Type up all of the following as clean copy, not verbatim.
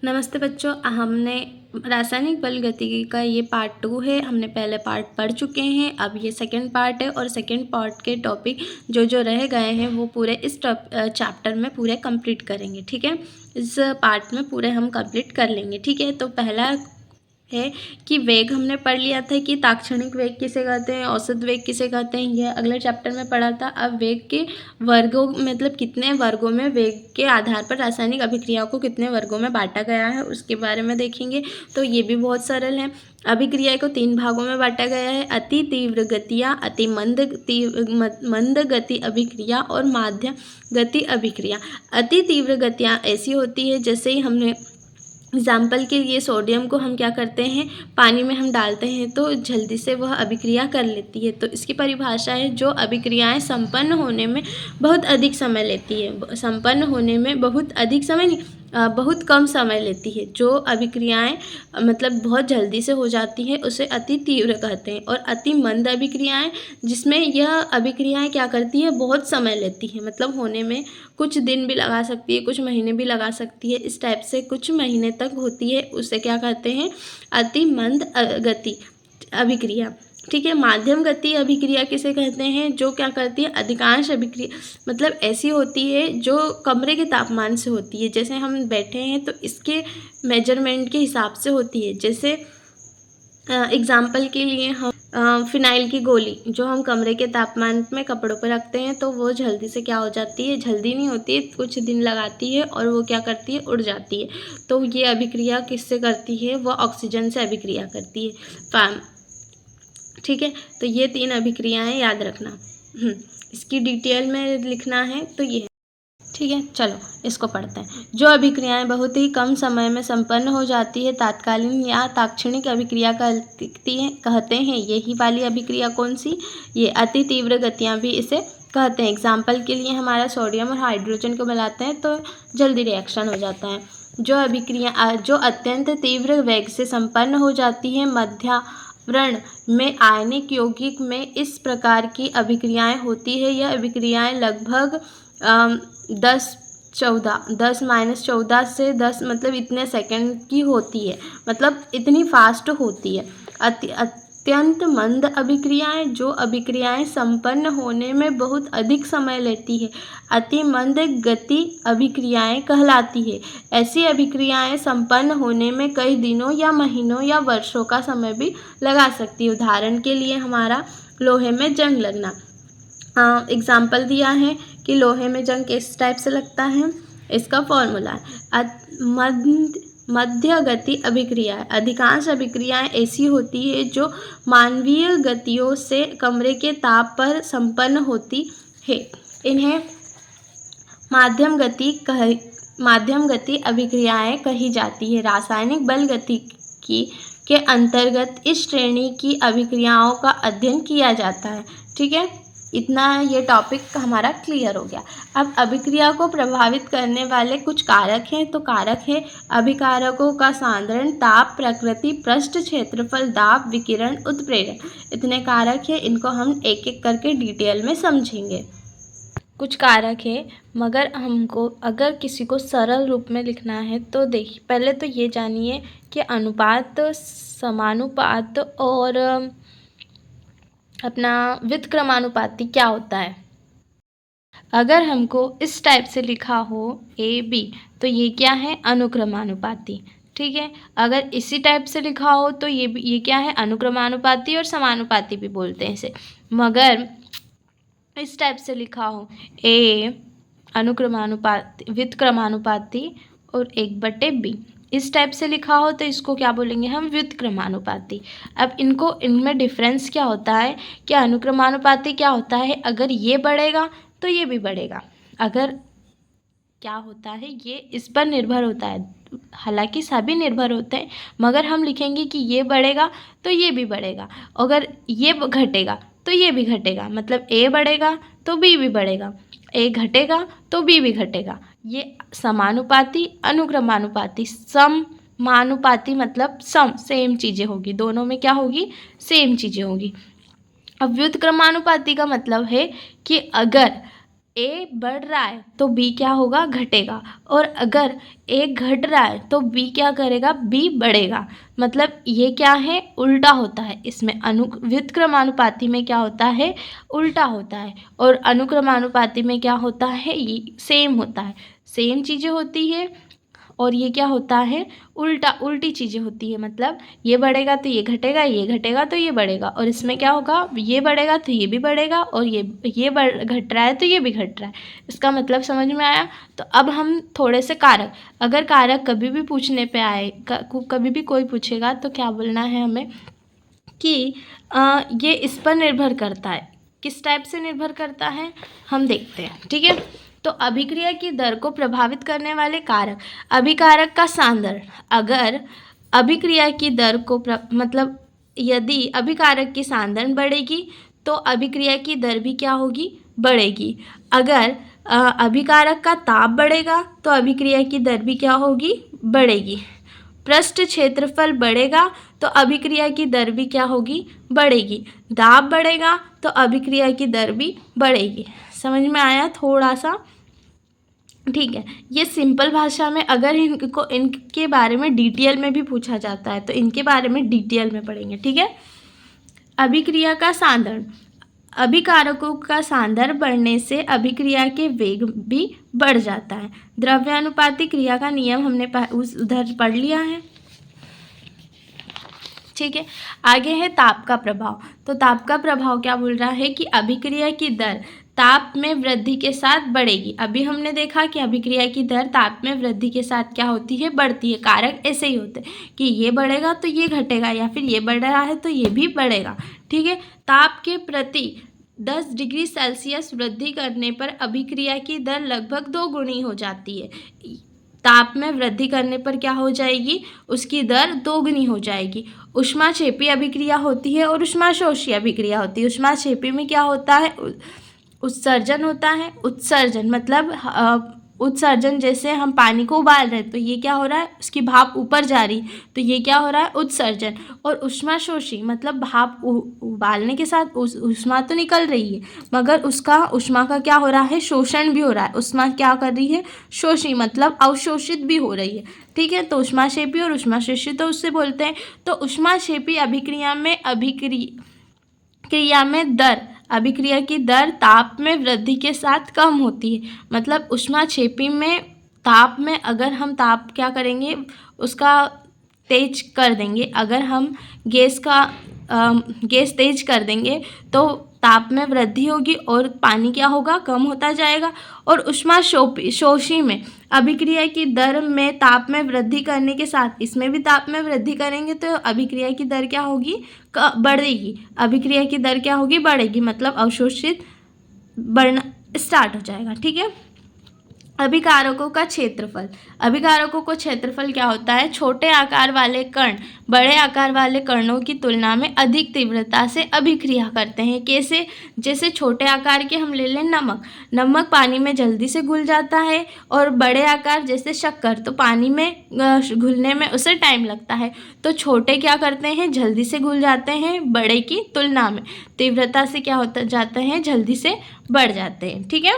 नमस्ते बच्चों, हमने रासायनिक बल गतिकी का ये पार्ट 2 है। हमने पहले पार्ट पढ़ चुके हैं, अब ये सेकंड पार्ट है और सेकंड पार्ट के टॉपिक जो जो रह गए हैं वो पूरे इस चैप्टर में पूरे कंप्लीट करेंगे। ठीक है, इस पार्ट में पूरे हम कंप्लीट कर लेंगे। ठीक है, तो पहला है कि वेग हमने पढ़ लिया था कि ताक्षणिक वेग किसे कहते हैं, औसत वेग किसे कहते हैं, यह अगले चैप्टर में पढ़ा था। अब वेग के वर्गों मतलब कितने वर्गों में वेग के आधार पर रासायनिक अभिक्रियाओं को कितने वर्गों में बांटा गया है उसके बारे में देखेंगे। तो ये भी बहुत सरल है। अभिक्रिया को 3 भागों में बांटा गया है: अति तीव्र गतियाँ, अति मंद गति अभिक्रिया और माध्यम गति अभिक्रिया। अति तीव्र गतियाँ ऐसी होती है, जैसे ही हमने एग्जाम्पल के लिए सोडियम को हम क्या करते हैं, पानी में हम डालते हैं तो जल्दी से वह अभिक्रिया कर लेती है। तो इसकी परिभाषा है जो अभिक्रियाएं संपन्न होने में बहुत अधिक समय लेती है। संपन्न होने में बहुत अधिक समय नहीं, बहुत कम समय लेती है। जो अभिक्रियाएं मतलब बहुत जल्दी से हो जाती है उसे अति तीव्र कहते हैं। और अति मंद अभिक्रियाएं, जिसमें यह अभिक्रियाएं क्या करती है, बहुत समय लेती है, मतलब होने में कुछ दिन भी लगा सकती है, कुछ महीने भी लगा सकती है। इस टाइप से कुछ महीने तक होती है, उसे क्या कहते हैं, अति मंद गति अभिक्रिया। ठीक है, माध्यम गति अभिक्रिया किसे कहते हैं, जो क्या करती है, अधिकांश अभिक्रिया मतलब ऐसी होती है जो कमरे के तापमान से होती है। जैसे हम बैठे हैं तो इसके मेजरमेंट के हिसाब से होती है। जैसे एग्जाम्पल के लिए हम फिनाइल की गोली जो हम कमरे के तापमान में कपड़ों पर रखते हैं तो वो जल्दी से क्या हो जाती है, जल्दी नहीं होती है, कुछ दिन लगाती है और वो क्या करती है, उड़ जाती है। तो ये अभिक्रिया किससे करती है, वो ऑक्सीजन से अभिक्रिया करती है। ठीक है, तो ये 3 अभिक्रियाएं याद रखना। इसकी डिटेल में लिखना है तो ये है। ठीक है, चलो इसको पढ़ते हैं। जो अभिक्रियाएं बहुत ही कम समय में संपन्न हो जाती है, तात्कालीन या ताक्षणिक अभिक्रिया कहते हैं। यही वाली अभिक्रिया कौन सी, ये अति तीव्र गतियां भी इसे कहते हैं। एग्जाम्पल के लिए हमारा सोडियम और हाइड्रोजन को मिलाते हैं तो जल्दी रिएक्शन हो जाता है। जो अभिक्रिया जो अत्यंत तीव्र वेग से संपन्न हो जाती है, मध्यावरण में आयनिक यौगिक में इस प्रकार की अभिक्रियाएं होती है। यह अभिक्रियाएं लगभग 10-14 से 10 मतलब इतने सेकंड की होती है, मतलब इतनी फास्ट होती है। अत्यंत मंद अभिक्रियाएं, जो अभिक्रियाएं संपन्न होने में बहुत अधिक समय लेती है, अति मंद गति अभिक्रियाएं कहलाती है। ऐसी अभिक्रियाएं संपन्न होने में कई दिनों या महीनों या वर्षों का समय भी लगा सकती है। उदाहरण के लिए हमारा लोहे में जंग लगना। एग्जाम्पल दिया है कि लोहे में जंग किस टाइप से लगता है, इसका फॉर्मूला मध्य गति अभिक्रिया। अधिकांश अभिक्रियाएं ऐसी होती है जो मानवीय गतियों से कमरे के ताप पर संपन्न होती है। इन्हें माध्यम गति अभिक्रियाएं कही जाती है। रासायनिक बल गतिकी के अंतर्गत इस श्रेणी की अभिक्रियाओं का अध्ययन किया जाता है। ठीक है, इतना ये टॉपिक हमारा क्लियर हो गया। अब अभिक्रिया को प्रभावित करने वाले कुछ कारक हैं। तो कारक है अभिकारकों का सांद्रण, ताप, प्रकृति, पृष्ठ क्षेत्रफल, दाब, विकिरण, उत्प्रेरक। इतने कारक हैं, इनको हम एक एक करके डिटेल में समझेंगे। कुछ कारक है, मगर हमको अगर किसी को सरल रूप में लिखना है तो देखिए, पहले तो ये जानिए कि अनुपात, समानुपात और अपना व्युत्क्रमानुपाती क्या होता है। अगर हमको इस टाइप से लिखा हो AB तो ये क्या है, अनुक्रमानुपाती। ठीक है, अगर इसी टाइप से लिखा हो तो ये क्या है, अनुक्रमानुपाती और समानुपाती भी बोलते हैं इसे। मगर इस टाइप से लिखा हो A अनुक्रमानुपाती, व्युत्क्रमानुपाती और 1/B, इस टाइप से लिखा हो तो इसको क्या बोलेंगे हम, व्युत्क्रमानुपाती। अब इनमें डिफरेंस क्या होता है कि अनुक्रमानुपाती क्या होता है, अगर ये बढ़ेगा तो ये भी बढ़ेगा। अगर क्या होता है, ये इस पर निर्भर होता है, हालांकि सभी निर्भर होते हैं, मगर हम लिखेंगे कि ये बढ़ेगा तो ये भी बढ़ेगा, अगर ये घटेगा तो ये भी घटेगा। मतलब A बढ़ेगा तो B भी बढ़ेगा, A घटेगा तो B भी घटेगा। ये समानुपाती, अनुक्रमानुपाती। समानुपाती मतलब सेम चीज़ें होगी, दोनों में क्या होगी, सेम चीज़ें होगी। अब व्युत्क्रमानुपाती का मतलब है कि अगर ए बढ़ रहा है तो बी क्या होगा, घटेगा। और अगर ए घट रहा है तो बी क्या करेगा, बी बढ़ेगा। मतलब ये क्या है, उल्टा होता है। इसमें व्युत्क्रमानुपाती में क्या होता है, उल्टा होता है। और अनुक्रमानुपाती में क्या होता है, ये सेम होता है। सेम चीज़ें होती है और ये क्या होता है, उल्टी चीज़ें होती है। मतलब ये बढ़ेगा तो ये घटेगा, ये घटेगा तो ये बढ़ेगा। और इसमें क्या होगा, ये बढ़ेगा तो ये भी बढ़ेगा, और ये घट रहा है तो ये भी घट रहा है। इसका मतलब समझ में आया। तो अब हम थोड़े से कारक, अगर कारक कभी भी पूछने पे आए, कभी भी कोई पूछेगा तो क्या बोलना है हमें कि ये इस पर निर्भर करता है। किस टाइप से निर्भर करता है हम देखते हैं, ठीक है। तो अभिक्रिया की दर को प्रभावित करने वाले कारक, अभिकारक का सांद्रण। अगर अभिक्रिया की दर को मतलब यदि अभिकारक की सांद्रण बढ़ेगी तो अभिक्रिया की दर भी क्या होगी, बढ़ेगी। अगर अभिकारक का ताप बढ़ेगा तो अभिक्रिया की दर भी क्या होगी, बढ़ेगी। पृष्ठ क्षेत्रफल बढ़ेगा तो अभिक्रिया की दर भी क्या होगी, बढ़ेगी। दाब बढ़ेगा तो अभिक्रिया की दर भी बढ़ेगी। समझ में आया थोड़ा सा, ठीक है। ये सिंपल भाषा में, अगर इनके बारे में डिटेल में भी पूछा जाता है तो इनके बारे में डिटेल में पढ़ेंगे, ठीक है। अभिक्रिया का सांद्रण, अभिकारकों का सांद्रण बढ़ने से अभिक्रिया के वेग भी बढ़ जाता है। द्रव्यानुपाती क्रिया का नियम हमने उधर पढ़ लिया है, ठीक है। आगे है ताप का प्रभाव। तो ताप का प्रभाव क्या बोल रहा है कि अभिक्रिया की दर ताप में वृद्धि के साथ बढ़ेगी। अभी हमने देखा कि अभिक्रिया की दर ताप में वृद्धि के साथ क्या होती है, बढ़ती है। कारक ऐसे ही होते हैं कि ये बढ़ेगा तो ये घटेगा, या फिर ये बढ़ रहा है तो ये भी बढ़ेगा, ठीक है। ताप के प्रति 10 डिग्री सेल्सियस वृद्धि करने पर अभिक्रिया की दर लगभग 2 गुनी हो जाती है। ताप में वृद्धि करने पर क्या हो जाएगी, उसकी दर 2 गुनी हो जाएगी। ऊष्माक्षेपी अभिक्रिया होती है और ऊष्माशोषी अभिक्रिया होती है। ऊष्माक्षेपी में क्या होता है, उत्सर्जन होता है। उत्सर्जन मतलब उत्सर्जन, जैसे हम पानी को उबाल रहे हैं तो ये क्या हो रहा है, उसकी भाप ऊपर जा रही, तो ये क्या हो रहा है, उत्सर्जन। और ऊष्माशोषी मतलब भाप उबालने के साथ ऊष्मा तो निकल रही है, मगर उसका ऊष्मा का क्या हो रहा है, शोषण भी हो रहा है। ऊष्मा क्या कर रही है, शोषी मतलब अवशोषित भी हो रही है, ठीक है। तो ऊष्माक्षेपी और ऊष्माशोषी तो उससे बोलते हैं। तो ऊष्माक्षेपी अभिक्रिया में दर, अभिक्रिया की दर ताप में वृद्धि के साथ कम होती है। मतलब ऊष्माक्षेपी में ताप में अगर हम ताप क्या करेंगे, उसका तेज कर देंगे। अगर हम गैस तेज कर देंगे तो ताप में वृद्धि होगी और पानी क्या होगा, कम होता जाएगा। और ऊष्माशोषी में अभिक्रिया की दर में ताप में वृद्धि करने के साथ इसमें भी ताप में वृद्धि करेंगे तो अभिक्रिया की दर क्या होगी, बढ़ेगी। अभिक्रिया की दर क्या होगी, बढ़ेगी। मतलब अवशोषित बढ़ना स्टार्ट हो जाएगा, ठीक है। अभिकारकों का क्षेत्रफल, अभिकारकों को क्षेत्रफल क्या होता है, छोटे आकार वाले कण बड़े आकार वाले कणों की तुलना में अधिक तीव्रता से अभिक्रिया करते हैं। कैसे, जैसे छोटे आकार के हम ले लें नमक पानी में जल्दी से घुल जाता है, और बड़े आकार जैसे शक्कर तो पानी में घुलने में उसे टाइम लगता है। तो छोटे क्या करते हैं, जल्दी से घुल जाते हैं, बड़े की तुलना में तीव्रता से क्या होता जाते हैं, जल्दी से बढ़ जाते हैं, ठीक है।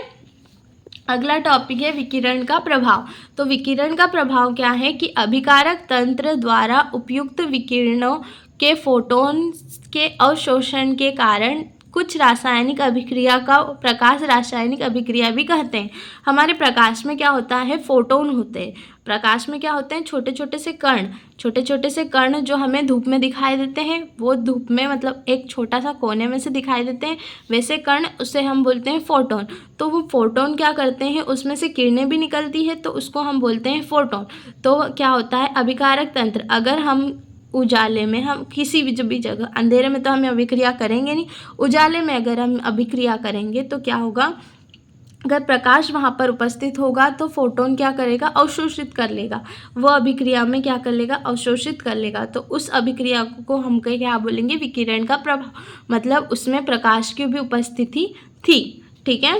अगला टॉपिक है विकिरण का प्रभाव। तो विकिरण का प्रभाव क्या है कि अभिकारक तंत्र द्वारा उपयुक्त विकिरणों के फोटोन के अवशोषण के कारण कुछ रासायनिक अभिक्रिया का प्रकाश रासायनिक अभिक्रिया भी कहते हैं। हमारे प्रकाश में क्या होता है, फोटोन होते हैं। प्रकाश में क्या होते हैं, छोटे छोटे से कण जो हमें धूप में दिखाई देते हैं, वो धूप में मतलब एक छोटा सा कोने में से दिखाई देते हैं, वैसे कण, उसे हम बोलते हैं फोटोन। तो वो फोटोन क्या करते हैं, उसमें से किरणें भी निकलती है तो उसको हम बोलते हैं फोटोन। तो क्या होता है, अभिकारक तंत्र, अगर हम उजाले में, हम किसी भी जगह, अंधेरे में तो हम अभिक्रिया करेंगे नहीं, उजाले में अगर हम अभिक्रिया करेंगे तो क्या होगा, अगर प्रकाश वहाँ पर उपस्थित होगा तो फोटोन क्या करेगा, अवशोषित कर लेगा। वो अभिक्रिया में क्या कर लेगा, अवशोषित कर लेगा। तो उस अभिक्रिया को हम क्या बोलेंगे, विकिरण का प्रभाव। मतलब उसमें प्रकाश की भी उपस्थिति थी, ठीक है।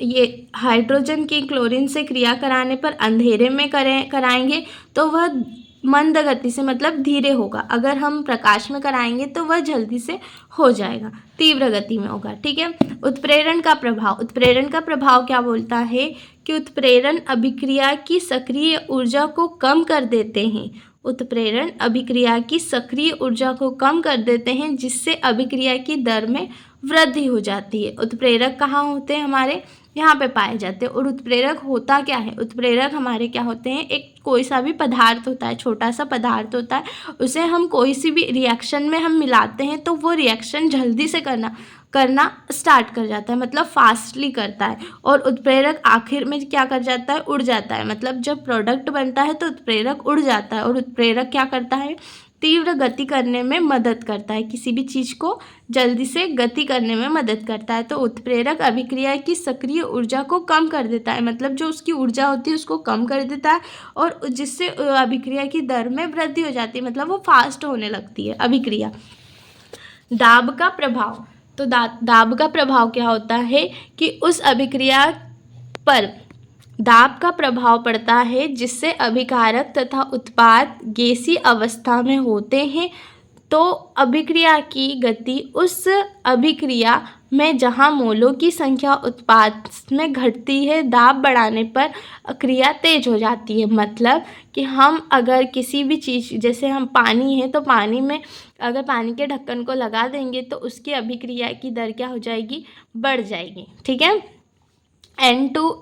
ये हाइड्रोजन की क्लोरीन से क्रिया कराने पर अंधेरे में कराएंगे तो वह मंद गति से मतलब धीरे होगा। अगर हम प्रकाश में कराएंगे तो वह जल्दी से हो जाएगा, तीव्र गति में होगा। ठीक है। उत्प्रेरण का प्रभाव, उत्प्रेरण का प्रभाव क्या बोलता है कि उत्प्रेरण अभिक्रिया की सक्रिय ऊर्जा को कम कर देते हैं। उत्प्रेरण अभिक्रिया की सक्रिय ऊर्जा को कम कर देते हैं, जिससे अभिक्रिया की दर में वृद्धि हो जाती है। उत्प्रेरक कहाँ होते हैं? हमारे यहाँ पे पाए जाते हैं। और उत्प्रेरक होता क्या है? उत्प्रेरक हमारे क्या होते हैं? एक कोई सा भी पदार्थ होता है, छोटा सा पदार्थ होता है, उसे हम कोई सी भी रिएक्शन में हम मिलाते हैं तो वो रिएक्शन जल्दी से करना स्टार्ट कर जाता है, मतलब फास्टली करता है। और उत्प्रेरक आखिर में क्या कर जाता है? उड़ जाता है। मतलब जब प्रोडक्ट बनता है तो उत्प्रेरक उड़ जाता है। और उत्प्रेरक क्या करता है? तीव्र गति करने में मदद करता है, किसी भी चीज़ को जल्दी से गति करने में मदद करता है। तो उत्प्रेरक अभिक्रिया की सक्रिय ऊर्जा को कम कर देता है, मतलब जो उसकी ऊर्जा होती है उसको कम कर देता है, और जिससे अभिक्रिया की दर में वृद्धि हो जाती है, मतलब वो फास्ट होने लगती है अभिक्रिया। दाब का प्रभाव, तो दाब का प्रभाव क्या होता है कि उस अभिक्रिया पर दाब का प्रभाव पड़ता है, जिससे अभिकारक तथा उत्पाद गैसीय अवस्था में होते हैं। तो अभिक्रिया की गति उस अभिक्रिया में जहाँ मोलों की संख्या उत्पाद में घटती है, दाब बढ़ाने पर क्रिया तेज हो जाती है। मतलब कि हम अगर किसी भी चीज़, जैसे हम पानी है तो पानी में अगर पानी के ढक्कन को लगा देंगे तो उसकी अभिक्रिया की दर क्या हो जाएगी? बढ़ जाएगी। ठीक है। N2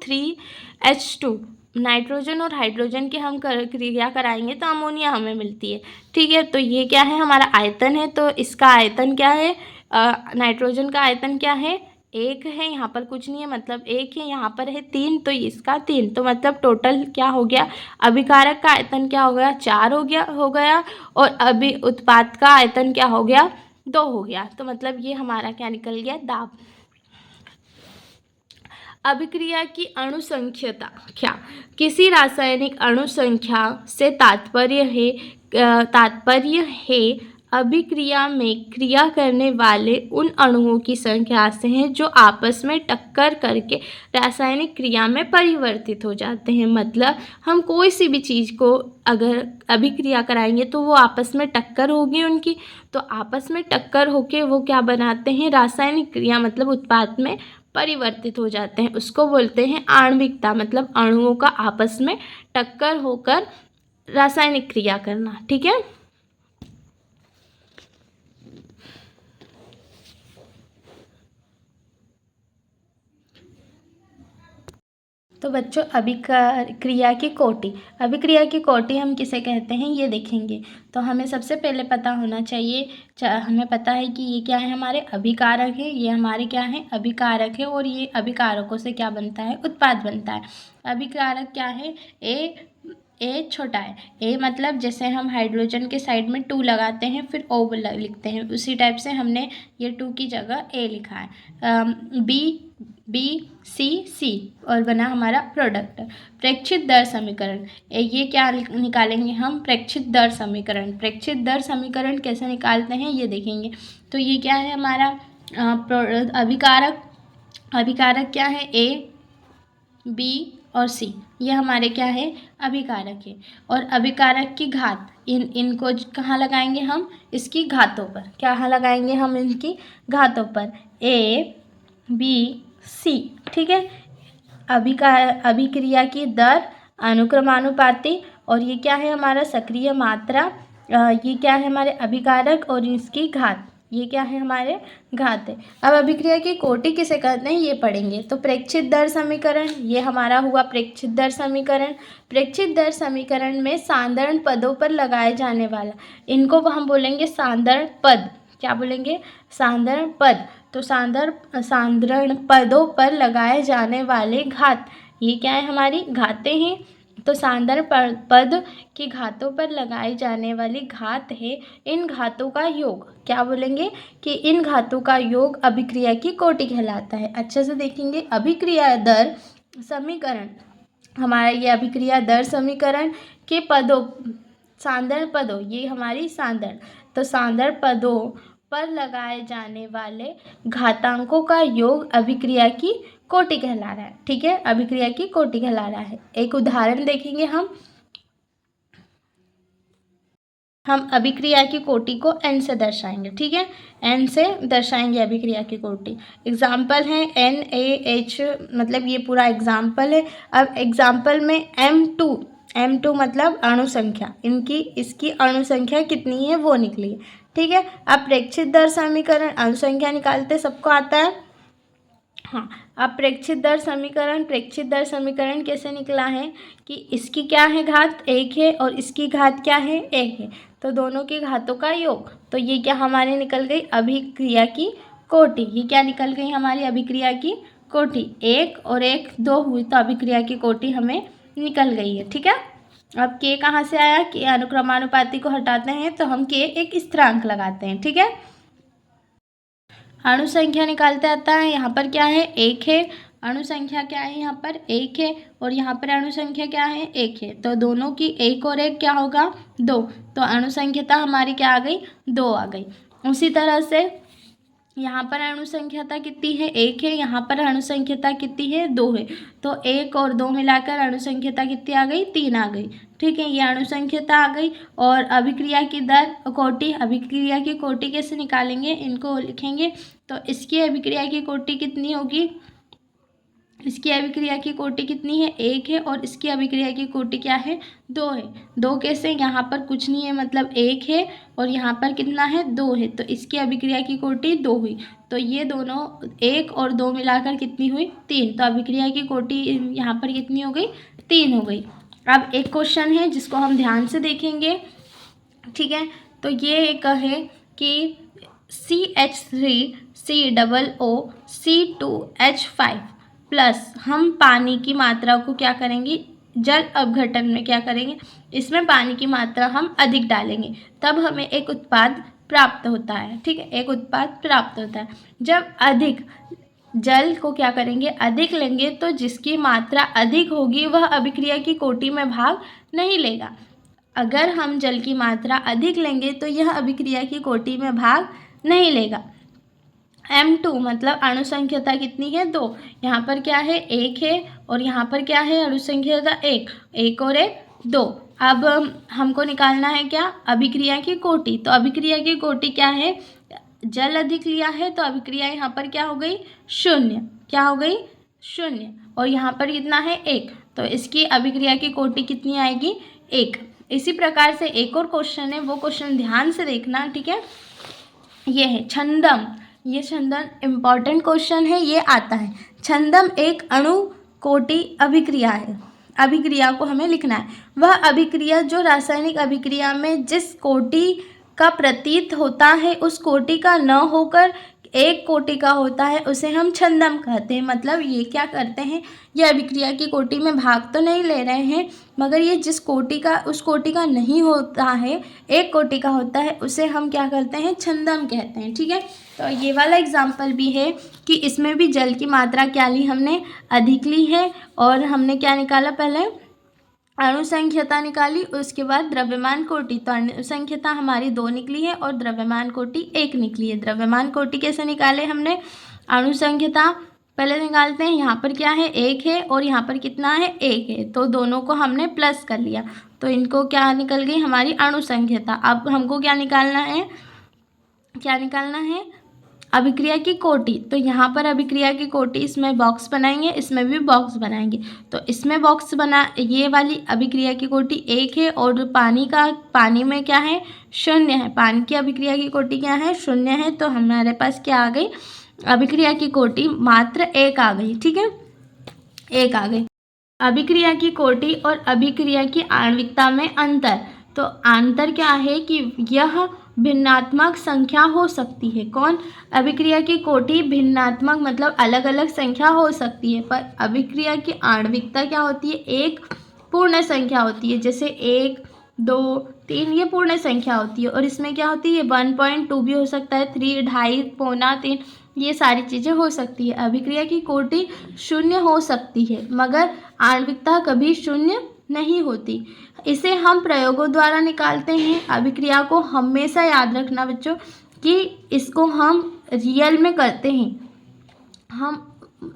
3H2 नाइट्रोजन और हाइड्रोजन की हम क्रिया कराएंगे तो अमोनिया हमें मिलती है। ठीक है। तो ये क्या है? हमारा आयतन है। तो इसका आयतन क्या है? नाइट्रोजन का आयतन क्या है? 1 है, यहाँ पर कुछ नहीं है, मतलब 1 है, यहाँ पर है 3, तो इसका 3, तो मतलब टोटल क्या हो गया? अभिकारक का आयतन क्या हो गया? 4 हो गया। और अभी उत्पाद का आयतन क्या हो गया? 2 हो गया। तो मतलब ये हमारा क्या निकल गया? दाब। अभिक्रिया की अणुसंख्यता क्या? किसी रासायनिक अणुसंख्या से तात्पर्य है अभिक्रिया में क्रिया करने वाले उन अणुओं की संख्या से है जो आपस में टक्कर करके रासायनिक क्रिया में परिवर्तित हो जाते हैं। मतलब हम कोई सी भी चीज़ को अगर अभिक्रिया कराएंगे तो वो आपस में टक्कर होगी उनकी, तो आपस में टक्कर होके वो क्या बनाते हैं? रासायनिक क्रिया, मतलब उत्पाद में परिवर्तित हो जाते हैं। उसको बोलते हैं आणविकता, मतलब अणुओं का आपस में टक्कर होकर रासायनिक क्रिया करना। ठीक है। तो बच्चों अभिक्रिया की कोटि, अभिक्रिया की कोटि हम किसे कहते हैं ये देखेंगे। तो हमें सबसे पहले पता होना चाहिए, हमें पता है कि ये क्या है? हमारे अभिकारक है, ये हमारे क्या है? अभिकारक है। और ये अभिकारकों से क्या बनता है? उत्पाद बनता है। अभिकारक क्या है? ए छोटा है। ए मतलब जैसे हम हाइड्रोजन के साइड में 2 लगाते हैं फिर O लिखते हैं, उसी टाइप से हमने ये 2 की जगह A लिखा है। बी सी और बना हमारा प्रोडक्ट। प्रेक्षित दर समीकरण, ये क्या निकालेंगे हम? प्रेक्षित दर समीकरण। प्रेक्षित दर समीकरण कैसे निकालते हैं ये देखेंगे। तो ये क्या है हमारा? अभिकारक क्या है? A B और C, ये हमारे क्या है? अभिकारक है। और अभिकारक की घात, इनको कहाँ लगाएंगे हम? इसकी घातों पर। कहाँ लगाएंगे हम? इनकी घातों पर, A B C। ठीक है। अभिक्रिया की दर अनुक्रमानुपाती, और ये क्या है हमारा? सक्रिय मात्रा। ये क्या है? हमारे अभिकारक, और इसकी घात, ये क्या है? हमारे घात है। अब अभिक्रिया की कोटि किसे कहते हैं ये पढ़ेंगे। तो प्रेक्षित दर समीकरण, ये हमारा हुआ प्रेक्षित दर समीकरण। प्रेक्षित दर समीकरण में सांद्रण पदों पर लगाए जाने वाला, इनको हम बोलेंगे सांद्रण पद। क्या बोलेंगे? सांद्रण पद। तो सांद्रण पदों पर लगाए जाने वाले घात, ये क्या है? हमारी घातें हैं। तो सांद्रण पद की घातों पर लगाई जाने वाली घात है। इन घातों का योग, क्या बोलेंगे? कि इन घातों का योग अभिक्रिया की कोटि कहलाता है। अच्छे से देखेंगे। अभिक्रिया दर समीकरण, हमारा ये अभिक्रिया दर समीकरण के पदों, सांद्रण पदों, ये हमारी सांद्रण, तो सांद्रण पदों पर लगाए जाने वाले घातांकों का योग अभिक्रिया की कोटि कहला रहा है। ठीक है। अभिक्रिया की कोटि कहला रहा है। एक उदाहरण देखेंगे हम हम अभिक्रिया की कोटि को एन से दर्शाएंगे, ठीक है, एन से दर्शाएंगे अभिक्रिया की कोटि। एग्जाम्पल है NaH, मतलब ये पूरा एग्जाम्पल है। अब एग्जाम्पल में M2 मतलब अणु संख्या, इसकी अणु संख्या कितनी है वो निकली है, ठीक है। अब प्रेक्षित दर समीकरण, अणु संख्या निकालते सबको आता है, हाँ। अब प्रेक्षित दर समीकरण कैसे निकला है कि इसकी क्या है घात 1 है और इसकी घात क्या है 1 है, तो दोनों की घातों का योग, तो ये क्या हमारे निकल गई अभिक्रिया की कोटि। ये क्या निकल गई हमारी अभिक्रिया की कोटि, 1 और 1 2 हुई, तो अभिक्रिया की कोटि हमें निकल गई है, ठीक है। अब के कहाँ से आया कि अनुक्रमानुपाती को हटाते हैं तो हम के एक स्थिरांक लगाते हैं, ठीक है। अणु संख्या निकालते आता है, यहाँ पर क्या है 1 है, अणु संख्या क्या है यहाँ पर 1 है और यहाँ पर अणु संख्या क्या है 1 है, तो दोनों की 1 और 1 क्या होगा 2, तो अणु संख्या हमारी क्या आ गई 2 आ गई। उसी तरह से यहाँ पर अणु संख्या कितनी है 1 है, यहाँ पर अणु संख्या कितनी है 2 है, तो 1 और 2 मिलाकर अणु संख्या कितनी आ गई 3 आ गई, ठीक है। ये अणु संख्या आ गई। और अभिक्रिया की दर कोटि, अभिक्रिया की कोटि कैसे निकालेंगे, इनको लिखेंगे, तो इसकी अभिक्रिया की कोटि कितनी होगी, इसकी अभिक्रिया की कोटि कितनी है 1 है और इसकी अभिक्रिया की कोटि क्या है 2 है। 2 कैसे, यहाँ पर कुछ नहीं है मतलब 1 है और यहाँ पर कितना है 2 है, तो इसकी अभिक्रिया की कोटि 2 हुई, तो ये दोनों 1 और 2 मिलाकर कितनी हुई 3, तो अभिक्रिया की कोटि यहाँ पर कितनी हो गई 3 हो गई। अब एक क्वेश्चन है जिसको हम ध्यान से देखेंगे, ठीक है, तो ये एक है कि CH3COO C2H5 प्लस हम पानी की मात्रा को क्या करेंगे, जल अपघटन में क्या करेंगे, इसमें पानी की मात्रा हम अधिक डालेंगे, तब हमें एक उत्पाद प्राप्त होता है, ठीक है, एक उत्पाद प्राप्त होता है। जब अधिक जल को क्या करेंगे अधिक लेंगे, तो जिसकी मात्रा अधिक होगी वह अभिक्रिया की कोटि में भाग नहीं लेगा। अगर हम जल की मात्रा अधिक लेंगे तो यह अभिक्रिया की कोटि में भाग नहीं लेगा। M2 मतलब अणु संख्या कितनी है 2, यहाँ पर क्या है 1 है और यहाँ पर क्या है अणु संख्या 1 और 1 2। अब हमको निकालना है क्या अभिक्रिया की कोटि, तो अभिक्रिया की कोटि क्या है, जल अधिक लिया है तो अभिक्रिया यहाँ पर क्या हो गई 0, क्या हो गई 0, और यहाँ पर कितना है 1, तो इसकी अभिक्रिया की कोटि कितनी आएगी 1। इसी प्रकार से एक और क्वेश्चन है, वो क्वेश्चन ध्यान से देखना, ठीक है। ये है छंदम, ये छंदम इम्पॉर्टेंट क्वेश्चन है, ये आता है। छंदम एक अणु कोटि अभिक्रिया है, अभिक्रिया को हमें लिखना है। वह अभिक्रिया जो रासायनिक अभिक्रिया में जिस कोटि का प्रतीत होता है उस कोटि का न होकर एक कोटि का होता है उसे हम छंदम कहते हैं। मतलब ये क्या करते हैं, ये अभिक्रिया की कोटि में भाग तो नहीं ले रहे हैं, मगर ये जिस कोटि का उस कोटि का नहीं होता है, एक कोटि का होता है, उसे हम क्या करते हैं छंदम कहते हैं, ठीक है। तो ये वाला एग्जाम्पल भी है कि इसमें भी जल की मात्रा क्या ली हमने अधिक ली है, और हमने क्या निकाला पहले अणु संख्यता निकाली, उसके बाद द्रव्यमान कोटि, तो अणु संख्यता हमारी 2 निकली है और द्रव्यमान कोटि 1 निकली है। द्रव्यमान कोटि कैसे निकाले हमने, अणु संख्यता पहले निकालते हैं, यहाँ पर क्या है 1 है और यहाँ पर कितना है 1 है, तो दोनों को हमने प्लस कर लिया, तो इनको क्या निकल गई हमारी अणु संख्यता। अब हमको क्या निकालना है, क्या निकालना है अभिक्रिया की कोटि, तो यहाँ पर अभिक्रिया की कोटि इसमें बॉक्स बनाएंगे, इसमें भी बॉक्स बनाएंगे, तो इसमें बॉक्स बना, ये वाली अभिक्रिया की कोटि 1 है और पानी में क्या है 0 है, पानी की अभिक्रिया की कोटि क्या है 0 है, तो हमारे पास क्या आ गई अभिक्रिया की कोटि मात्र 1 आ गई, ठीक है 1 आ गई। अभिक्रिया की कोटि और अभिक्रिया की आणविकता में अंतर, तो अंतर क्या है कि यह भिन्नात्मक संख्या हो सकती है। कौन, अभिक्रिया की कोटि भिन्नात्मक मतलब अलग अलग संख्या हो सकती है, पर अभिक्रिया की आणविकता क्या होती है एक पूर्ण संख्या होती है, जैसे 1 2 3 ये पूर्ण संख्या होती है, और इसमें क्या होती है 1.2 भी हो सकता है, 3 2.5 पौना 3 ये सारी चीज़ें हो सकती है। अभिक्रिया की कोटि 0 हो सकती है मगर आणविकता कभी 0 नहीं होती। इसे हम प्रयोगों द्वारा निकालते हैं। अभिक्रिया को हमेशा याद रखना बच्चों कि इसको हम रियल में करते हैं, हम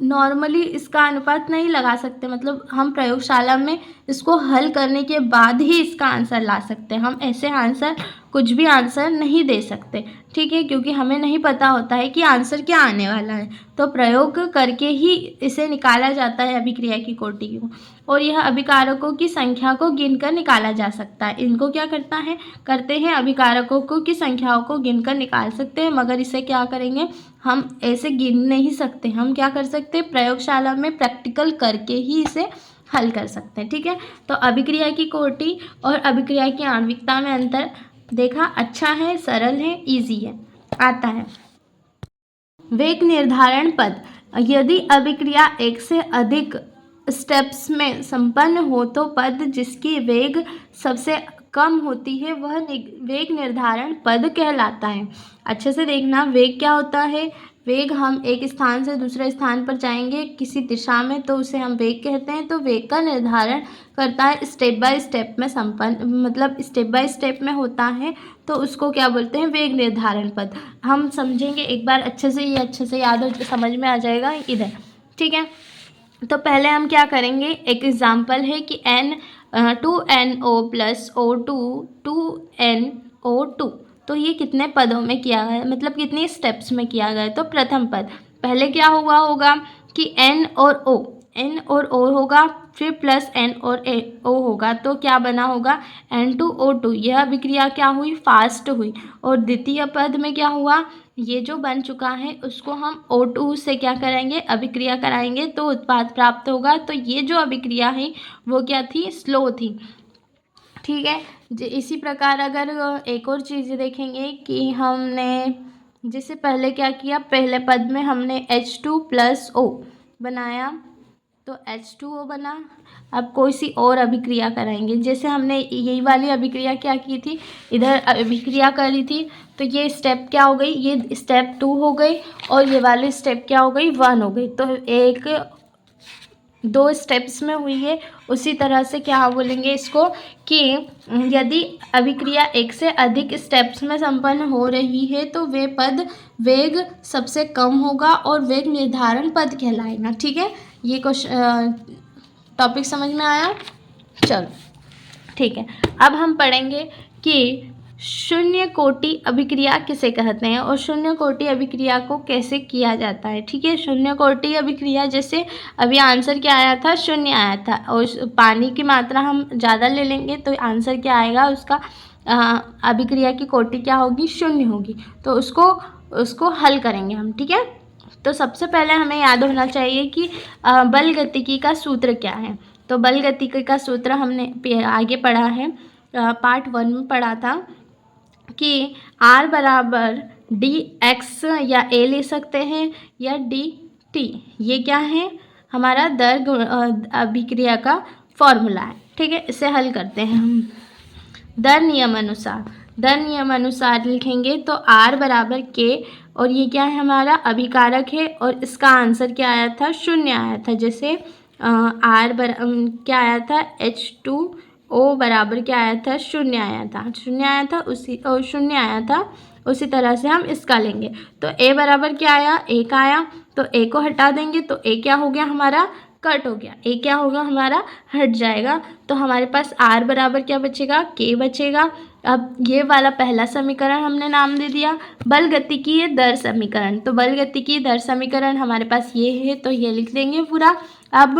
नॉर्मली इसका अनुपात नहीं लगा सकते, मतलब हम प्रयोगशाला में इसको हल करने के बाद ही इसका आंसर ला सकते हैं। हम ऐसे आंसर कुछ भी आंसर नहीं दे सकते, ठीक है, क्योंकि हमें नहीं पता होता है कि आंसर क्या आने वाला है। तो प्रयोग करके ही इसे निकाला जाता है अभिक्रिया की कोटि को, और यह अभिकारकों की संख्या को गिनकर निकाला जा सकता है। इनको क्या करते हैं अभिकारकों को की संख्याओं को गिनकर निकाल सकते हैं, मगर इसे क्या करेंगे, हम ऐसे गिन नहीं सकते। हम क्या कर सकते हैं, प्रयोगशाला में प्रैक्टिकल करके ही इसे हल कर सकते हैं, ठीक है। तो अभिक्रिया की कोटि और अभिक्रिया की आणविकता में अंतर देखा, अच्छा है, सरल है, इजी है, आता है। वेग निर्धारण पद, यदि अभिक्रिया एक से अधिक स्टेप्स में संपन्न हो तो पद जिसकी वेग सबसे कम होती है वह वेग निर्धारण पद कहलाता है। अच्छे से देखना, वेग क्या होता है। वेग, हम एक स्थान से दूसरे स्थान पर जाएंगे किसी दिशा में तो उसे हम वेग कहते हैं। तो वेग का निर्धारण करता है स्टेप बाय स्टेप में संपन्न, मतलब स्टेप बाय स्टेप में होता है, तो उसको क्या बोलते हैं, वेग निर्धारण पद। हम समझेंगे एक बार अच्छे से, ये अच्छे से याद हो, समझ में आ जाएगा इधर, ठीक है। तो पहले हम क्या करेंगे, एक एग्जाम्पल है कि N2NO + O2 2NO2, तो ये कितने पदों में किया गया है, मतलब कितनी स्टेप्स में किया गया है। तो प्रथम पद पहले क्या हुआ होगा कि N और O होगा, फिर प्लस N और O होगा, तो क्या बना होगा N2O2। यह अभिक्रिया क्या हुई, फास्ट हुई। और द्वितीय पद में क्या हुआ, ये जो बन चुका है उसको हम O2 से क्या करेंगे, अभिक्रिया कराएंगे तो उत्पाद प्राप्त होगा। तो ये जो अभिक्रिया है वो क्या थी, स्लो थी, ठीक है। इसी प्रकार अगर एक और चीज़ देखेंगे कि हमने जिससे पहले क्या किया, पहले पद में हमने H2 + O बनाया, तो H2O बना। अब कोई सी और अभिक्रिया कराएंगे, जैसे हमने यही वाली अभिक्रिया क्या की थी, इधर अभिक्रिया करी थी, तो ये स्टेप क्या हो गई, ये स्टेप 2 हो गई, और ये वाली स्टेप क्या हो गई, 1 हो गई। तो एक 2 स्टेप्स में हुई है। उसी तरह से क्या बोलेंगे इसको कि यदि अभिक्रिया एक से अधिक स्टेप्स में संपन्न हो रही है तो वे पद वेग सबसे कम होगा और वेग निर्धारण पद कहलाएगा, ठीक है। ये टॉपिक समझ में आया, चलो ठीक है। अब हम पढ़ेंगे कि शून्य कोटि अभिक्रिया किसे कहते हैं और शून्य कोटि अभिक्रिया को कैसे किया जाता है, ठीक है। शून्य कोटि अभिक्रिया, जैसे अभी आंसर क्या आया था, शून्य आया था, और पानी की मात्रा हम ज़्यादा ले लेंगे तो आंसर क्या आएगा, उसका अभिक्रिया की कोटि क्या होगी, शून्य होगी। तो उसको हल करेंगे हम, ठीक है। तो सबसे पहले हमें याद होना चाहिए कि बल गतिकी का सूत्र क्या है। तो बल गतिकी का सूत्र हमने आगे पढ़ा है, पार्ट 1 में पढ़ा था कि R बराबर dx या a ले सकते हैं या dt, ये क्या है, हमारा दर अभिक्रिया का फॉर्मूला है, ठीक है। इसे हल करते हैं हम दर नियम अनुसार लिखेंगे तो R बराबर k, और ये क्या है, हमारा अभिकारक है, और इसका आंसर क्या आया था, शून्य आया था। जैसे क्या आया था, H2O बराबर क्या आया था, शून्य आया था, उसी तरह से हम इसका लेंगे। तो A बराबर क्या आया, 1 आया, तो A को हटा देंगे तो A क्या हो गया, हमारा कट हो गया, A क्या होगा, हमारा हट जाएगा। तो हमारे पास R बराबर क्या बचेगा, K बचेगा। अब ये वाला पहला समीकरण हमने नाम दे दिया बल गतिकीय दर समीकरण। तो बल गतिकीय दर समीकरण हमारे पास ये है, तो ये लिख देंगे पूरा। अब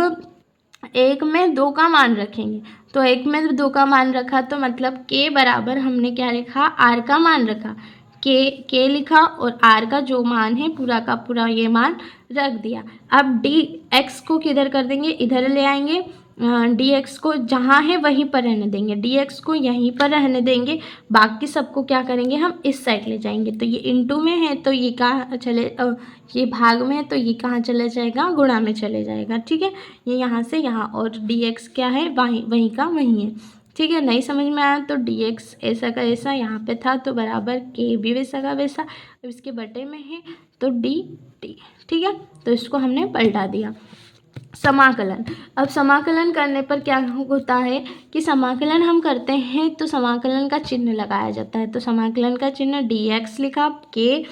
1 में 2 का मान रखेंगे, तो 1 में 2 का मान रखा तो मतलब K बराबर हमने क्या लिखा, R का मान रखा, K लिखा, और R का जो मान है पूरा का पूरा ये मान रख दिया। अब dx को किधर कर देंगे, इधर ले आएंगे, dx को जहाँ है वहीं पर रहने देंगे, dx को यहीं पर रहने देंगे, बाकी सबको क्या करेंगे, हम इस साइड ले जाएंगे। तो ये इनटू में है तो ये कहाँ चले, ये भाग में है तो ये कहाँ चले जाएगा, गुणा में चले जाएगा, ठीक है। ये यहाँ से यहाँ, और dx क्या है, वहीं का वहीं है, ठीक है। नहीं समझ में आया तो dx ऐसा का ऐसा यहाँ पे था तो बराबर k भी वैसा का वैसा, अब इसके बटे में है तो dt, ठीक है। तो इसको हमने पलटा दिया। समाकलन, अब समाकलन करने पर क्या होता है कि समाकलन हम करते हैं तो समाकलन का चिन्ह लगाया जाता है। तो समाकलन का चिन्ह dx लिखा, k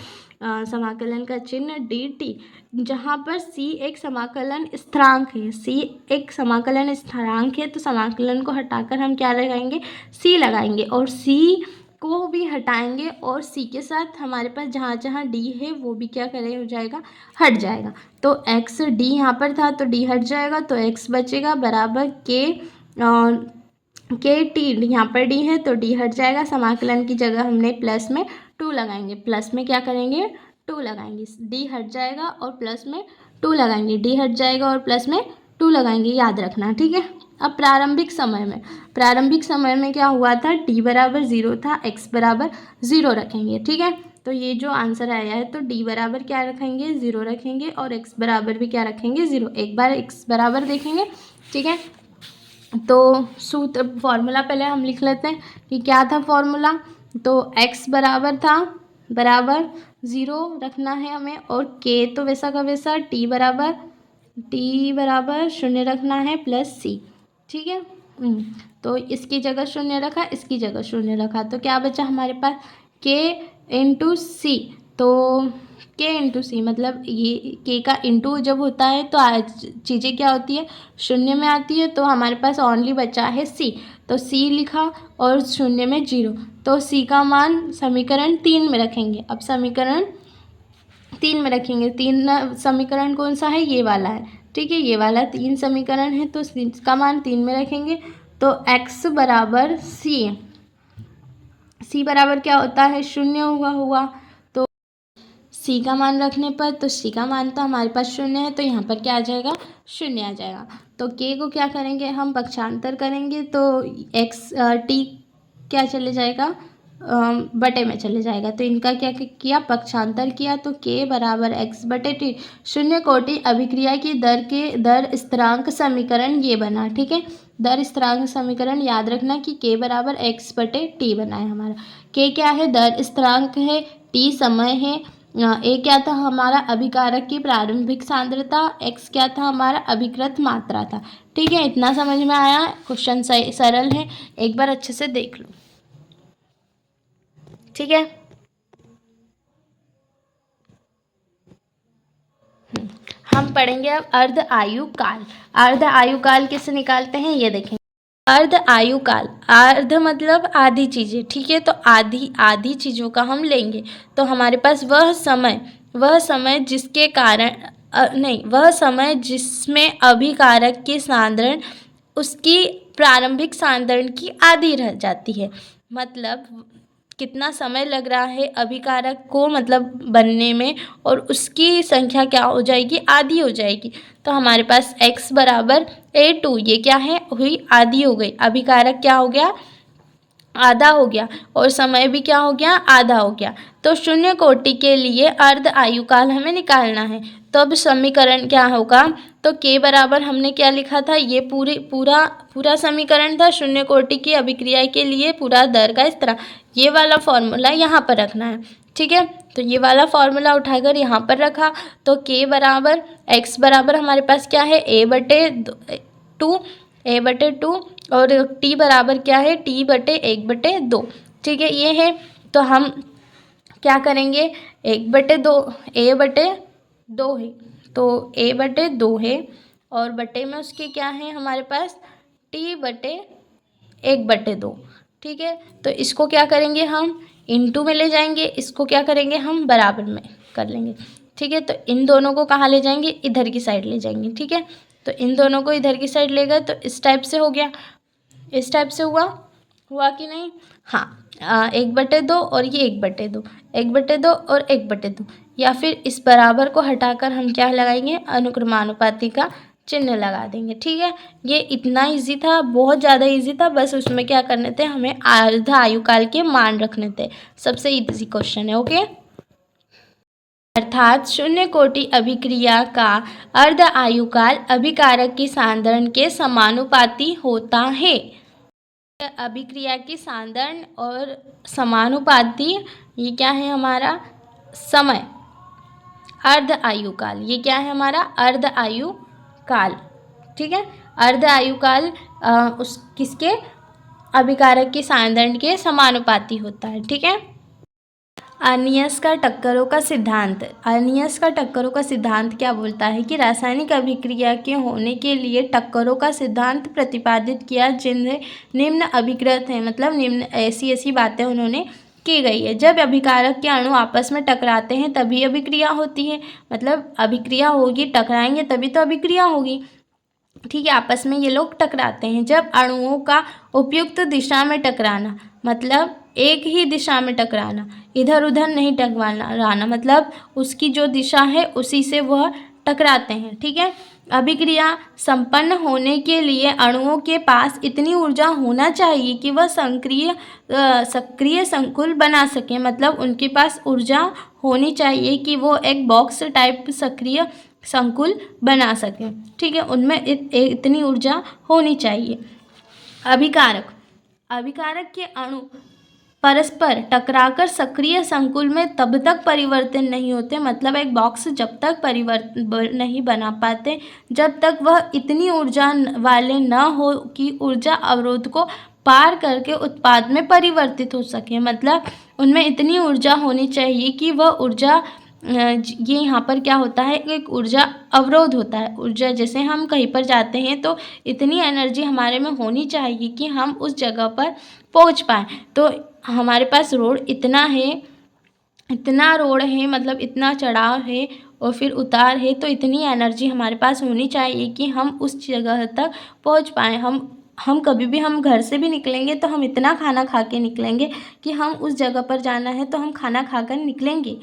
समाकलन का चिन्ह dt, जहाँ पर c एक समाकलन स्थिरांक है, c एक समाकलन स्थिरांक है, तो समाकलन को हटाकर हम क्या लगाएंगे, c लगाएंगे और c को भी हटाएंगे और c के साथ हमारे पास जहाँ जहाँ d है वो भी क्या करे हो जाएगा, हट जाएगा। तो x d यहाँ पर था तो d हट जाएगा, तो x बचेगा बराबर के टी, यहाँ पर डी है तो डी हट जाएगा। समाकलन की जगह हमने प्लस में 2 लगाएंगे, प्लस में क्या करेंगे, 2 लगाएंगे, डी हट जाएगा और प्लस में 2 लगाएंगे, डी हट जाएगा और प्लस में 2 लगाएंगे, याद रखना, ठीक है। अब प्रारंभिक समय में क्या हुआ था, डी बराबर 0 था, एक्स बराबर 0 रखेंगे, ठीक है। तो ये जो आंसर आया है तो डी बराबर क्या रखेंगे, 0 रखेंगे और एक्स बराबर भी क्या रखेंगे, 0। एक बार एक्स बराबर देखेंगे, ठीक है। तो सूत्र फॉर्मूला पहले हम लिख लेते हैं कि क्या था फॉर्मूला। तो x बराबर था, बराबर 0 रखना है हमें, और k तो वैसा का वैसा, t बराबर 0 रखना है प्लस c, ठीक है। तो इसकी जगह 0 रखा, इसकी जगह 0 रखा, तो क्या बचा हमारे पास k इंटू सी। तो k इंटू सी मतलब ये k का इंटू जब होता है तो चीज़ें क्या होती है, शून्य में आती है, तो हमारे पास ओनली बचा है c, तो c लिखा और 0 में 0, तो c का मान समीकरण 3 में रखेंगे। अब समीकरण 3 में रखेंगे, 3 समीकरण कौन सा है, ये वाला है, ठीक है, ये वाला 3 समीकरण है, तो इसका मान 3 में रखेंगे। तो x बराबर c बराबर क्या होता है, 0 हुआ। तो c का मान रखने पर, तो c का मान तो हमारे पास 0 है, तो यहाँ पर क्या आ जाएगा, 0 आ जाएगा। तो k को क्या करेंगे, हम पक्षांतर करेंगे, तो x t क्या चले जाएगा, बटे में चले जाएगा, तो इनका क्या किया, पक्षांतर किया, तो k बराबर x बटे t। शून्य कोटि अभिक्रिया की दर स्थिरांक समीकरण ये बना, ठीक है। दर स्थिरांक समीकरण याद रखना कि k बराबर x बटे t बना है हमारा। k क्या है, दर स्थिरांक है, t समय है, ए क्या था हमारा, अभिकारक की प्रारंभिक सांद्रता, x क्या था हमारा, अभिकृत मात्रा था, ठीक है। इतना समझ में आया, क्वेश्चन सरल है, एक बार अच्छे से देख लो, ठीक है। हम पढ़ेंगे अब अर्ध आयु काल। अर्ध आयु काल किसे निकालते हैं, ये देखेंगे। अर्ध आयु काल, अर्ध मतलब आधी चीज़ें, ठीक है, तो आधी चीज़ों का हम लेंगे, तो हमारे पास वह समय जिसके कारण वह समय जिसमें अभिकारक की सांद्रण उसकी प्रारंभिक सांद्रण की आधी रह जाती है। मतलब कितना समय लग रहा है अभिकारक को मतलब बनने में, और उसकी संख्या क्या हो जाएगी, आधी हो जाएगी। तो हमारे पास x बराबर a2, ये क्या है, हुई आधी हो गई, अभिकारक क्या हो गया, आधा हो गया, और समय भी क्या हो गया, आधा हो गया। तो शून्य कोटि के लिए अर्ध आयुकाल हमें निकालना है। तो अब समीकरण क्या होगा, तो k बराबर हमने क्या लिखा था, ये पूरा समीकरण था शून्य कोटि की अभिक्रिया के लिए पूरा दर का स्थिरांक, ये वाला फॉर्मूला यहाँ पर रखना है, ठीक है। तो ये वाला फॉर्मूला उठाकर यहाँ पर रखा, तो k बराबर x बराबर हमारे पास क्या है, a बटे 2 और t बराबर क्या है, t बटे 1/2, ठीक है, ये है। तो हम क्या करेंगे, 1/2 a बटे 2 है, तो a बटे 2 है, और बटे में उसके क्या है हमारे पास, t बटे 1/2, ठीक है। तो इसको क्या करेंगे, हम इनटू में ले जाएंगे, इसको क्या करेंगे, हम बराबर में कर लेंगे, ठीक है। तो इन दोनों को कहाँ ले जाएंगे, इधर की साइड ले जाएंगे, ठीक है। तो इन दोनों को इधर की साइड ले गए, तो इस टाइप से हो गया, इस टाइप से हुआ कि नहीं, हाँ, 1/2 और ये 1/2, 1/2 और 1/2, या फिर इस बराबर को हटाकर हम क्या लगाएंगे, अनुक्रमानुपाती का चिन्ह लगा देंगे, ठीक है। ये इतना इजी था, बहुत ज़्यादा इजी था, बस उसमें क्या करने थे, हमें अर्ध आयुकाल के मान रखने थे, सबसे इजी क्वेश्चन है, ओके। अर्थात शून्य कोटि अभिक्रिया का अर्ध आयुकाल अभिकारक की सांद्रण के समानुपाती होता है। अभिक्रिया की सांद्रण और समानुपाती, ये क्या है हमारा, समय, अर्ध आयुकाल, ये क्या है हमारा, अर्ध आयुकाल, ठीक है। अर्ध आयुकाल उस किसके, अभिकारक की सांद्रण के समानुपाती होता है, ठीक है। अर्नियस का टक्करों का सिद्धांत। अर्नियस का टक्करों का सिद्धांत क्या बोलता है कि रासायनिक अभिक्रिया के होने के लिए टक्करों का सिद्धांत प्रतिपादित किया, जिन्हें निम्न अभिकृत हैं, मतलब निम्न ऐसी ऐसी बातें उन्होंने की गई है। जब अभिकारक के अणु आपस में टकराते हैं तभी अभिक्रिया होती है, मतलब अभिक्रिया होगी, टकराएंगे तभी तो अभिक्रिया होगी। ठीक है, आपस में ये लोग टकराते हैं। जब अणुओं का उपयुक्त दिशा में टकराना, मतलब एक ही दिशा में टकराना, इधर उधर नहीं टकराना, मतलब उसकी जो दिशा है उसी से वह टकराते हैं। ठीक है, अभिक्रिया संपन्न होने के लिए अणुओं के पास इतनी ऊर्जा होना चाहिए कि वह सक्रिय संकुल बना सकें, मतलब उनके पास ऊर्जा होनी चाहिए कि वो एक बॉक्स टाइप सक्रिय संकुल बना सकें। ठीक है, उनमें इतनी ऊर्जा होनी चाहिए। अभिकारक अभिकारक के अणु परस्पर टकराकर सक्रिय संकुल में तब तक परिवर्तन नहीं होते, मतलब एक बॉक्स जब तक परिवर्तन नहीं बना पाते जब तक वह इतनी ऊर्जा वाले न हो कि ऊर्जा अवरोध को पार करके उत्पाद में परिवर्तित हो सके। मतलब उनमें इतनी ऊर्जा होनी चाहिए कि वह ऊर्जा ये यहाँ पर क्या होता है, एक ऊर्जा अवरोध होता है। ऊर्जा जैसे हम कहीं पर जाते हैं तो इतनी एनर्जी हमारे में होनी चाहिए कि हम उस जगह पर पहुँच पाएँ। तो हमारे पास रोड इतना है, इतना रोड है, मतलब इतना चढ़ाव है और फिर उतार है, तो इतनी एनर्जी हमारे पास होनी चाहिए कि हम उस जगह तक पहुंच पाएँ। हम कभी भी हम घर से भी निकलेंगे तो हम इतना खाना खा के निकलेंगे कि हम उस जगह पर जाना है तो हम खाना खाकर निकलेंगे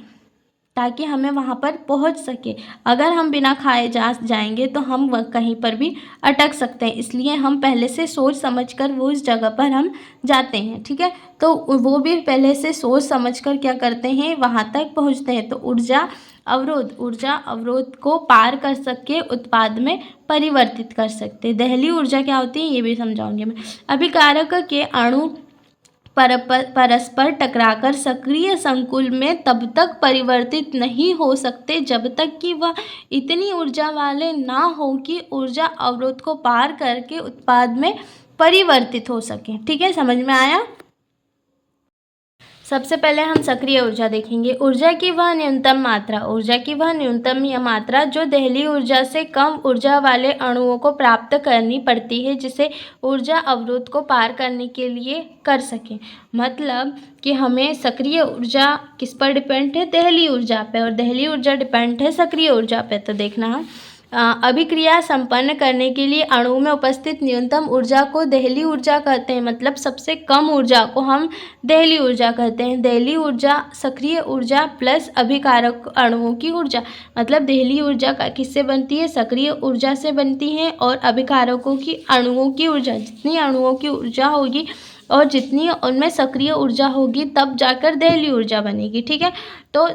ताकि हमें वहाँ पर पहुँच सके। अगर हम बिना खाए जाएंगे तो हम कहीं पर भी अटक सकते हैं, इसलिए हम पहले से सोच समझ कर वो इस जगह पर हम जाते हैं। ठीक है, तो वो भी पहले से सोच समझ कर क्या करते हैं, वहाँ तक पहुँचते हैं। तो ऊर्जा अवरोध को पार कर सके, उत्पाद में परिवर्तित कर सकते। दहली ऊर्जा क्या होती है ये भी समझाऊंगी मैं। अभिकारक के अणु परस्पर टकराकर सक्रिय संकुल में तब तक परिवर्तित नहीं हो सकते जब तक कि वह इतनी ऊर्जा वाले ना हो कि ऊर्जा अवरोध को पार करके उत्पाद में परिवर्तित हो सके। ठीक है, समझ में आया। सबसे पहले हम सक्रिय ऊर्जा देखेंगे। ऊर्जा की वह न्यूनतम मात्रा जो दहली ऊर्जा से कम ऊर्जा वाले अणुओं को प्राप्त करनी पड़ती है, जिसे ऊर्जा अवरोध को पार करने के लिए कर सकें। मतलब कि हमें सक्रिय ऊर्जा किस पर डिपेंड है, दहली ऊर्जा पे, और दहली ऊर्जा डिपेंड है सक्रिय ऊर्जा पे। तो देखना हम अभिक्रिया संपन्न करने के लिए अणु में उपस्थित न्यूनतम ऊर्जा को दहली ऊर्जा कहते हैं, मतलब सबसे कम ऊर्जा को हम दहली ऊर्जा कहते हैं। दहली ऊर्जा सक्रिय ऊर्जा प्लस अभिकारक अणुओं की ऊर्जा, मतलब दहली ऊर्जा का किससे बनती है, सक्रिय ऊर्जा से बनती है, और अभिकारकों की अणुओं की ऊर्जा, जितनी अणुओं की ऊर्जा होगी और जितनी उनमें सक्रिय ऊर्जा होगी तब जाकर दहली ऊर्जा बनेगी। ठीक है, तो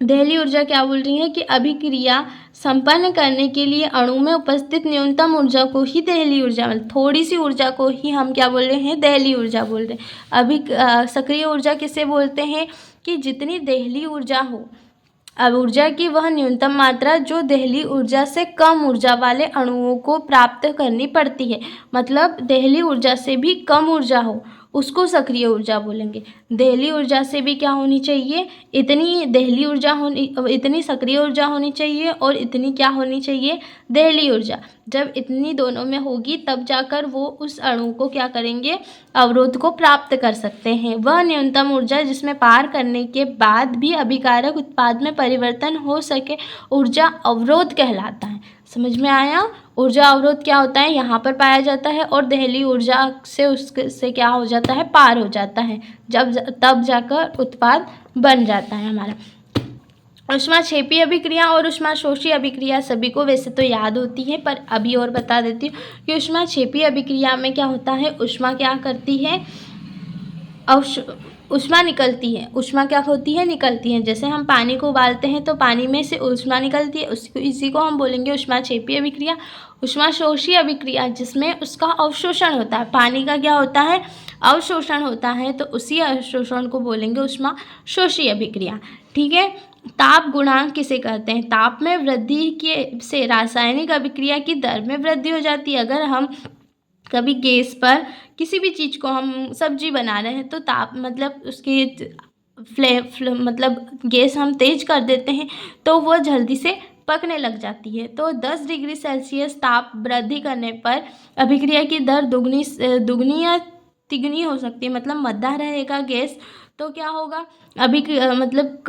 दहली ऊर्जा क्या बोल रही है कि अभिक्रिया संपन्न करने के लिए अणु में उपस्थित न्यूनतम ऊर्जा को ही दहली ऊर्जा, मतलब थोड़ी सी ऊर्जा को ही हम क्या बोल रहे हैं, दहली ऊर्जा बोल रहे हैं। सक्रिय ऊर्जा किसे बोलते हैं कि जितनी दहली ऊर्जा हो, अब ऊर्जा की वह न्यूनतम मात्रा जो दहली ऊर्जा से कम ऊर्जा वाले अणुओं को प्राप्त करनी पड़ती है, मतलब दहली ऊर्जा से भी कम ऊर्जा हो उसको सक्रिय ऊर्जा बोलेंगे। दहली ऊर्जा से भी क्या होनी चाहिए, इतनी दहली ऊर्जा होनी, इतनी सक्रिय ऊर्जा होनी चाहिए और इतनी क्या होनी चाहिए, दहली ऊर्जा। जब इतनी दोनों में होगी तब जाकर वो उस अणु को क्या करेंगे, अवरोध को प्राप्त कर सकते हैं। वह न्यूनतम ऊर्जा जिसमें पार करने के बाद भी अभिकारक उत्पाद में परिवर्तन हो सके ऊर्जा अवरोध कहलाता है। समझ में आया। ऊर्जा अवरोध क्या होता है, यहाँ पर पाया जाता है, और दहली ऊर्जा से उससे क्या हो जाता है, पार हो जाता है, तब जाकर उत्पाद बन जाता है हमारा। ऊष्माक्षेपी अभिक्रिया और ऊष्माशोषी अभिक्रिया सभी को वैसे तो याद होती है, पर अभी और बता देती हूँ कि ऊष्माक्षेपी अभिक्रिया में क्या होता है, ऊष्मा क्या करती है, ऊष्मा निकलती है। ऊष्मा क्या होती है, निकलती है। जैसे हम पानी को उबालते हैं तो पानी में से ऊष्मा निकलती है, इसी को हम बोलेंगे ऊष्माक्षेपी अभिक्रिया। ऊष्माशोषी अभिक्रिया जिसमें उसका अवशोषण होता है, पानी का क्या होता है, अवशोषण होता है, तो उसी अवशोषण को बोलेंगे ऊष्माशोषी अभिक्रिया। ठीक है। ताप गुणांक किसे कहते हैं, ताप में वृद्धि के से रासायनिक अभिक्रिया की दर में वृद्धि हो जाती है। अगर हम कभी गैस पर किसी भी चीज़ को हम सब्जी बना रहे हैं तो ताप, मतलब उसकी मतलब गैस हम तेज कर देते हैं तो वो जल्दी से पकने लग जाती है। तो 10 डिग्री सेल्सियस ताप वृद्धि करने पर अभिक्रिया की दर दुगनी या तिगुनी हो सकती है, मतलब मद्दा रहेगा गैस तो क्या होगा, मतलब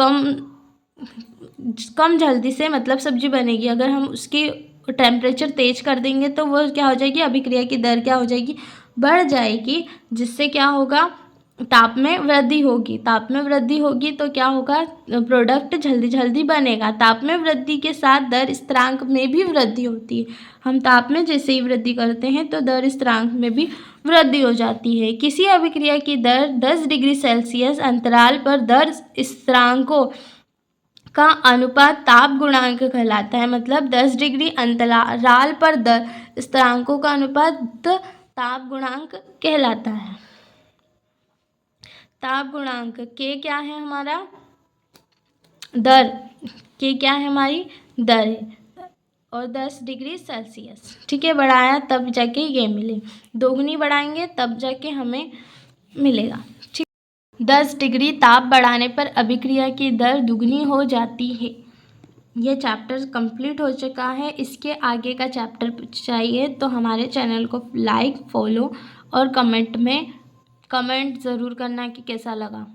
कम जल्दी से मतलब सब्जी बनेगी। अगर हम उसकी टेम्परेचर तेज कर देंगे तो वो क्या हो जाएगी, अभिक्रिया की दर क्या हो जाएगी, बढ़ जाएगी, जिससे क्या होगा, ताप में वृद्धि होगी। ताप में वृद्धि होगी तो क्या होगा, प्रोडक्ट जल्दी जल्दी बनेगा। ताप में वृद्धि के साथ दर स्थिरांक में भी वृद्धि होती है। हम ताप में जैसे ही वृद्धि करते हैं तो दर स्थिरांक में भी वृद्धि हो जाती है। किसी अभिक्रिया की दर 10 डिग्री सेल्सियस अंतराल पर दर स्थिरांकों का अनुपात ताप गुणांक कहलाता है। मतलब 10 डिग्री अंतराल पर दर स्थिरांकों का अनुपात ताप गुणांक कहलाता है। ताप गुणांक के क्या है हमारा, दर, के क्या है हमारी दर है, और 10 डिग्री सेल्सियस, ठीक है, बढ़ाया तब जाके ये मिले, दोगुनी बढ़ाएंगे तब जाके हमें मिलेगा, ठीक। 10 डिग्री ताप बढ़ाने पर अभिक्रिया की दर दुगनी हो जाती है। ये चैप्टर कंप्लीट हो चुका है। इसके आगे का चैप्टर चाहिए तो हमारे चैनल को लाइक, फॉलो और कमेंट ज़रूर करना कि कैसा लगा।